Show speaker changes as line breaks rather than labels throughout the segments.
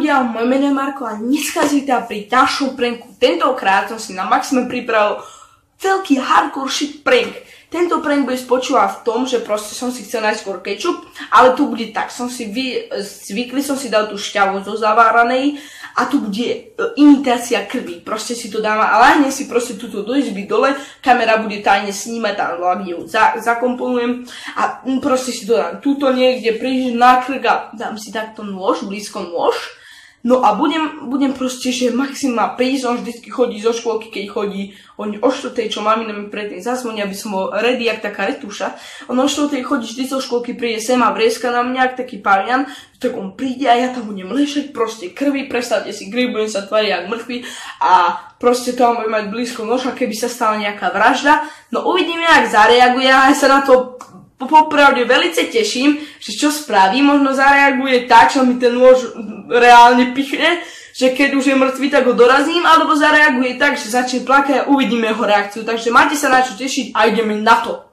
ľudia, moje meno je Marko a dneska si teda pri ďalšom pranku. Tentokrát som si na maximum pripravil veľký hardcore shit prank. Tento prank bude spočívať v tom, že proste som si chcel najskôr kečup, ale tu bude tak, zvykli som si dal tú šťavu zo zaváranej a tu bude imitácia krvi. Proste si to dávam a láhnem si proste túto do izby dole, kamera bude tajne snímať, tam hlavne ju zakomponujem a proste si to dám túto niekde, prídem na krk a dám si takto nôž, blízko nôž. No a budem proste, že maximálne prísť, on vždycky chodí zo škôlky, keď chodí, on o 4, čo mamina mi predtým zasvoní, aby som bol ready, jak taká retúša. On o 4 chodí vždy zo škôlky, príde sem a vrieska na mňa, jak taký pavian, tak on príde a ja tam budem ležať, proste krvi, predstavte si, budem sa tvariť jak mŕtvy a proste tam budem mať blízko noža, keby sa stala nejaká vražda. No uvidíme, jak zareaguje a ja sa na to popravde velice teším, že čo spraví, možno zareaguje tak, že mi ten nôž reálne pichne, že keď už je mŕtvý, tak ho dorazím, alebo zareaguje tak, že začne plakať a uvidíme jeho reakciu. Takže máte sa na čo tešiť a ideme na to.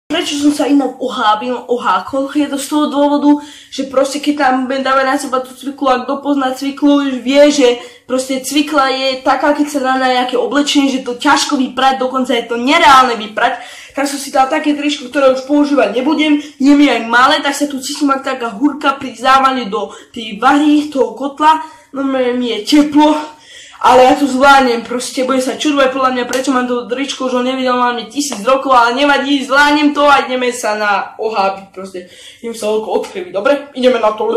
Prečo som sa inak ohákol? Je to z toho dôvodu, že proste keď tam budem dávať na seba tú cviklu, a kto pozná cviklu, už vie, že proste cvikla je taká, keď sa dá na nejaké oblečenie, že to ťažko vyprať, dokonca je to nereálne vyprať. Tak som si dal také tričko, ktoré už používať nebudem, je mi aj malé, tak sa tu cítim ako taká hurka pri závane do tej vary, toho kotla, no mi je teplo. Ale ja tu zvládnem, proste bude sa čudovať podľa mňa, prečo mám to tričko, už ho nevidel, mám 1000 rokov, ale nevadí, zvládnem to a ideme sa na ohábiť, proste. Idem sa veľko odkrviť, dobre? Ideme na to.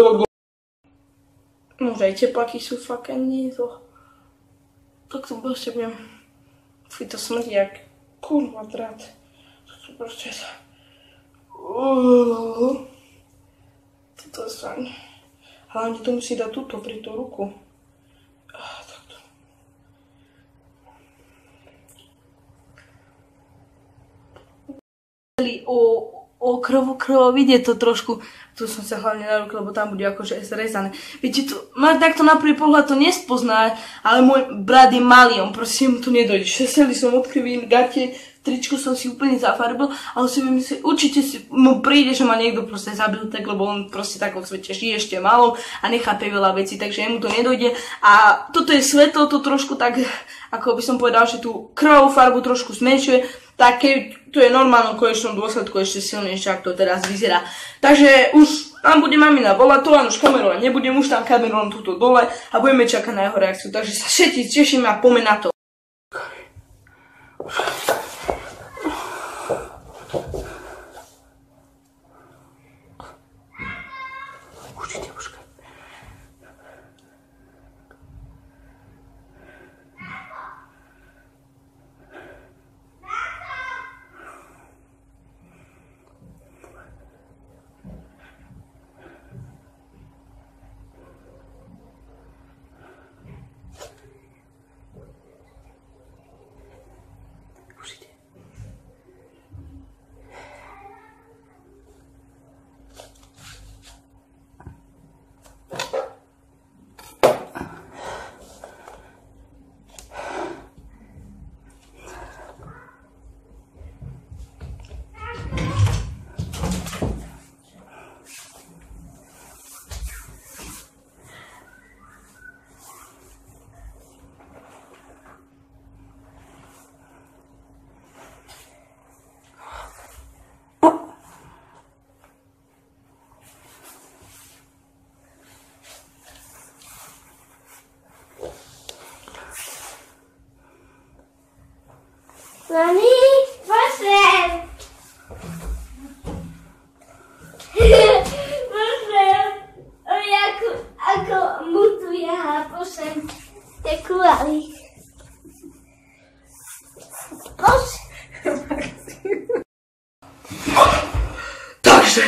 Nože aj teplaky sú fakt nie to. Tak to proste budem. Fuj, to smrdí jak kurva drát. To proste sa. Toto je fajn. Hlavne to musí dať túto pri tú ruku. O krvovid je to trošku, tu som sa hlavne na ruke, lebo tam bude akože zrezané. Viete, takto na prvý pohľad to nespozná, ale môj brat je malý, on proste mu tu nedojde. Celý som odkrivil gate, tričku som si úplne zafarbil, ale si vymyslel, určite mu príde, že ma niekto proste zabil tak, lebo on proste tak vo svete žije ešte malou a nechápe veľa vecí, takže jemu to nedojde. A toto je svetlo, to trošku tak, ako by som povedal, že tú krvavú farbu trošku zmenšuje. Tak keď to je normálne v konečnom dôsledku ešte silnejšie, ako to teraz vyzerá. Takže už tam bude mamina volať, to len už kamerovať nebudem, už tam kameru len túto dole a budeme čakať na jeho reakciu. Takže sa všetci tešíme a poďme na to. Určite počkaj.
Mami, pošlem! Pošlem! Ako mutuje a pošlem tie kulály.
Takže,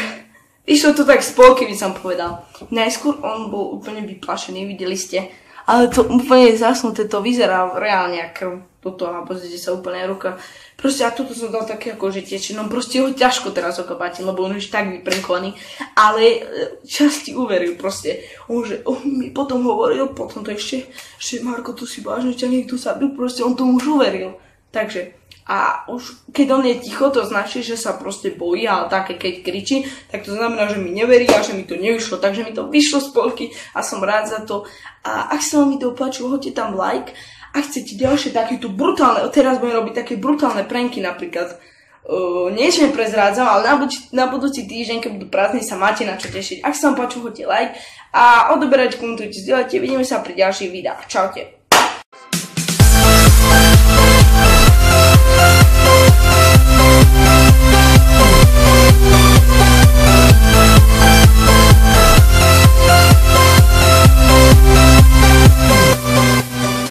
išlo to tak z polky, by som povedal. Najskôr on bol úplne vyplašený, videli ste. Ale to úplne zasnuté, to vyzerá reálne ako toto a pozrite sa úplne ruka. Proste a toto som dal také ako, že tečie, no proste ho ťažko teraz okopáte, lebo on už tak vyprinkovaný. Ale časti uveril proste. On mi potom hovoril, potom to ešte, že Marko, tu si vážne ťa niekto zabil, proste on tomu už uveril. Takže, A už keď on je ticho, to značí, že sa proste bojí, ale také keď kričí, tak to znamená, že mi neverí a že mi to nevyšlo. Takže mi to vyšlo z polky a som rád za to. A ak sa vám video páčilo, hoďte tam like. A chcete ďalšie takéto brutálne, teraz budem robiť také brutálne pranky napríklad. Niečo neprezrádzam, ale na budúci týždeň, keď budú prázdniny, sa máte na čo tešiť. Ak sa vám páčilo, hoďte like a odoberajte, komentujte, zdieľajte. Vidíme sa pri ďalších videách. Čaute.